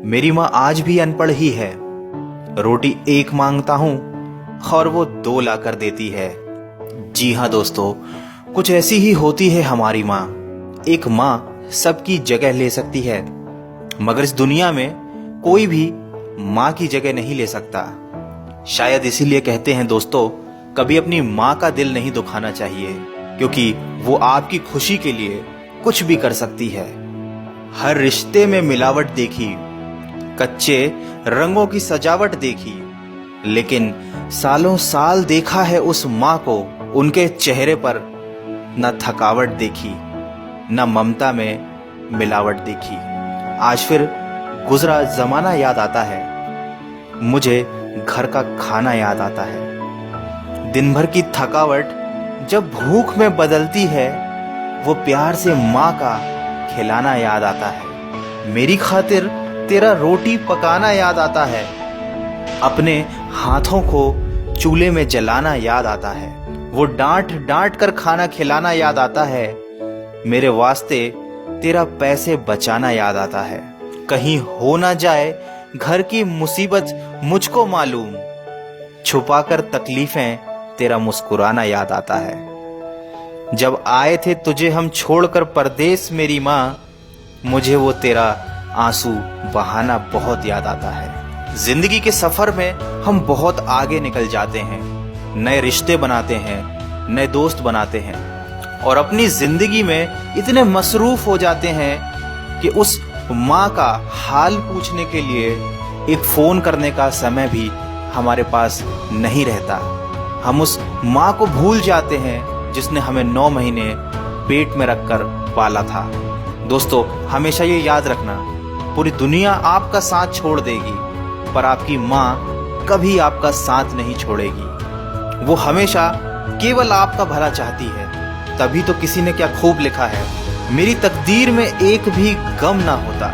मेरी माँ आज भी अनपढ़ ही है। रोटी एक मांगता हूं और वो दो लाकर देती है। जी हाँ दोस्तों, कुछ ऐसी ही होती है हमारी माँ। एक माँ सबकी जगह ले सकती है, मगर इस दुनिया में कोई भी माँ की जगह नहीं ले सकता। शायद इसीलिए कहते हैं दोस्तों, कभी अपनी माँ का दिल नहीं दुखाना चाहिए, क्योंकि वो आपकी खुशी के लिए कुछ भी कर सकती है। हर रिश्ते में मिलावट देखी, कच्चे रंगों की सजावट देखी, लेकिन सालों साल देखा है उस माँ को, उनके चेहरे पर न थकावट देखी, न ममता में मिलावट देखी। आज फिर गुजरा जमाना याद आता है, मुझे घर का खाना याद आता है। दिन भर की थकावट जब भूख में बदलती है, वो प्यार से माँ का खिलाना याद आता है। मेरी खातिर तेरा रोटी पकाना याद आता है, अपने हाथों को चूल्हे में जलाना याद आता है। वो डांट डांट कर खाना खिलाना याद आता है, मेरे वास्ते तेरा पैसे बचाना याद आता है। कहीं हो ना जाए घर की मुसीबत मुझको मालूम, छुपाकर तकलीफें तेरा मुस्कुराना याद आता है। जब आए थे तुझे हम छोड़कर परदेस मेरी माँ, मुझे वो तेरा आंसू बहाना बहुत याद आता है। जिंदगी के सफर में हम बहुत आगे निकल जाते हैं, नए रिश्ते बनाते हैं, नए दोस्त बनाते हैं, और अपनी जिंदगी में इतने मसरूफ हो जाते हैं कि उस माँ का हाल पूछने के लिए एक फोन करने का समय भी हमारे पास नहीं रहता। हम उस माँ को भूल जाते हैं जिसने हमें 9 महीने पेट में रखकर पाला था। दोस्तों, हमेशा ये याद रखना, पूरी दुनिया आपका साथ छोड़ देगी, पर आपकी माँ कभी आपका साथ नहीं छोड़ेगी। वो हमेशा केवल आपका भला चाहती है। तभी तो किसी ने क्या खूब लिखा है, मेरी तकदीर में एक भी गम ना होता,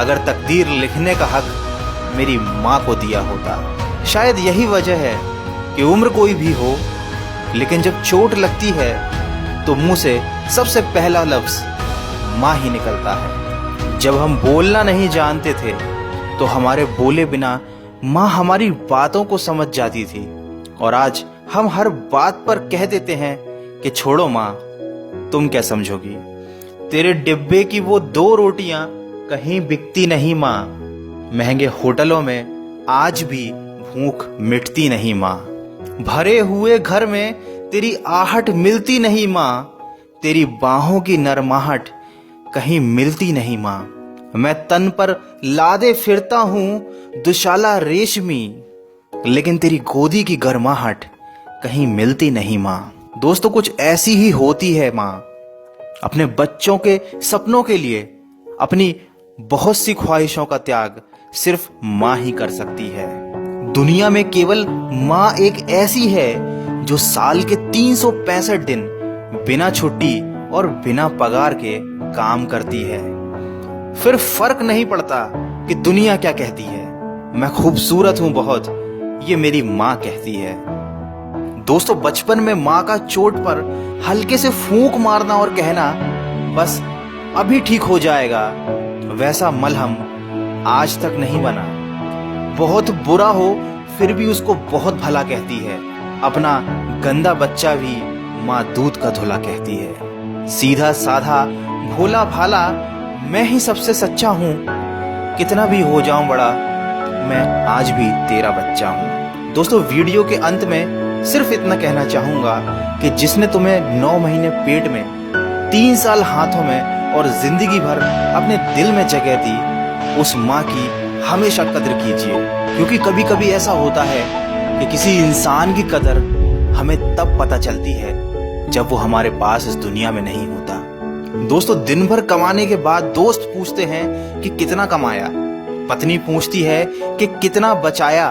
अगर तकदीर लिखने का हक मेरी माँ को दिया होता। शायद यही वजह है कि उम्र कोई भी हो, लेकिन जब चोट लगती है तो मुंह से सबसे पहला लफ्ज माँ ही निकलता है। जब हम बोलना नहीं जानते थे तो हमारे बोले बिना माँ हमारी बातों को समझ जाती थी, और आज हम हर बात पर कह देते हैं कि छोड़ो माँ, तुम क्या समझोगी। तेरे डिब्बे की वो 2 रोटियां कहीं बिकती नहीं माँ, महंगे होटलों में आज भी भूख मिटती नहीं माँ। भरे हुए घर में तेरी आहट मिलती नहीं माँ, तेरी बाहों की नरमाहट कहीं मिलती नहीं माँ। मैं तन पर लादे फिरता हूँ दुशाला रेशमी, लेकिन तेरी गोदी की गर्माहट कहीं मिलती नहीं माँ। दोस्तों, कुछ ऐसी ही होती है माँ। अपने बच्चों के सपनों के लिए अपनी बहुत सी ख्वाहिशों का त्याग सिर्फ माँ ही कर सकती है। दुनिया में केवल माँ एक ऐसी है जो साल के 365 दिन बिना छुट्टी और बिना पगार के काम करती है। फिर फर्क नहीं पड़ता कि दुनिया क्या कहती है, मैं खूबसूरत हूं बहुत, ये मेरी माँ कहती है। दोस्तों, बचपन में माँ का चोट पर हल्के से फूंक मारना और कहना बस अभी ठीक हो जाएगा, वैसा मलहम आज तक नहीं बना। बहुत बुरा हो फिर भी उसको बहुत भला कहती है। अपना गंदा बच्चा भी माँ दूध का धुला कहती है। सीधा साधा भोला भाला मैं ही सबसे सच्चा हूँ, कितना भी हो जाऊं बड़ा, मैं आज भी तेरा बच्चा हूँ। दोस्तों, वीडियो के अंत में सिर्फ इतना कहना चाहूंगा कि जिसने तुम्हें 9 महीने पेट में, 3 साल हाथों में और जिंदगी भर अपने दिल में जगह दी, उस माँ की हमेशा कदर कीजिए, क्योंकि कभी कभी ऐसा होता है कि किसी इंसान की कदर हमें तब पता चलती है जब वो हमारे पास इस दुनिया में नहीं होता। दोस्तों, दिन भर कमाने के बाद दोस्त पूछते हैं कि कितना कमाया, पत्नी पूछती है कि कितना बचाया,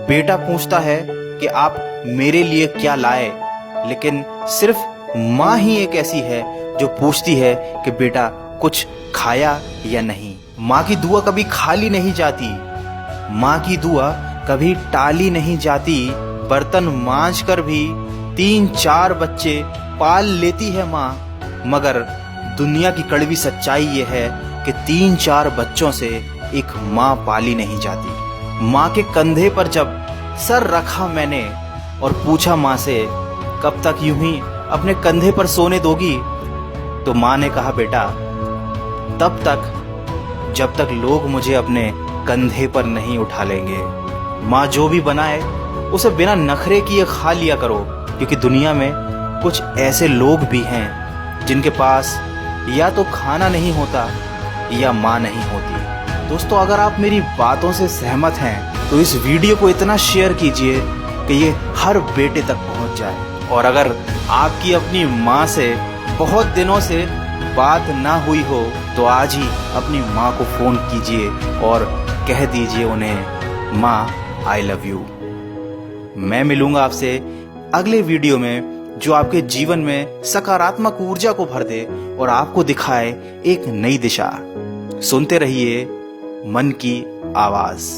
बेटा पूछता है कि आप मेरे लिए क्या लाए, लेकिन सिर्फ माँ ही एक ऐसी है जो पूछती है कि बेटा कुछ खाया या नहीं। माँ की दुआ कभी खाली नहीं जाती, माँ की दुआ कभी टाली नहीं जाती। बर्तन मांज कर भी 3-4 बच्चे पाल लेती है माँ, मगर दुनिया की कड़वी सच्चाई ये है कि 3-4 बच्चों से एक माँ पाली नहीं जाती। माँ के कंधे पर जब सर रखा मैंने और पूछा माँ से कब तक यूं ही अपने कंधे पर सोने दोगी, तो माँ ने कहा बेटा तब तक जब तक लोग मुझे अपने कंधे पर नहीं उठा लेंगे। माँ जो भी बनाए उसे बिना नखरे किए खा लिया करो, क्योंकि दुनिया में कुछ ऐसे लोग भी हैं जिनके पास या तो खाना नहीं होता या माँ नहीं होती। दोस्तों, अगर आप मेरी बातों से सहमत हैं तो इस वीडियो को इतना शेयर कीजिए कि ये हर बेटे तक पहुंच जाए। और अगर आपकी अपनी माँ से बहुत दिनों से बात ना हुई हो तो आज ही अपनी माँ को फ़ोन कीजिए और कह दीजिए उन्हें माँ आई लव यू। मैं मिलूंगा आपसे अगले वीडियो में जो आपके जीवन में सकारात्मक ऊर्जा को भर दे और आपको दिखाए एक नई दिशा। सुनते रहिए मन की आवाज़।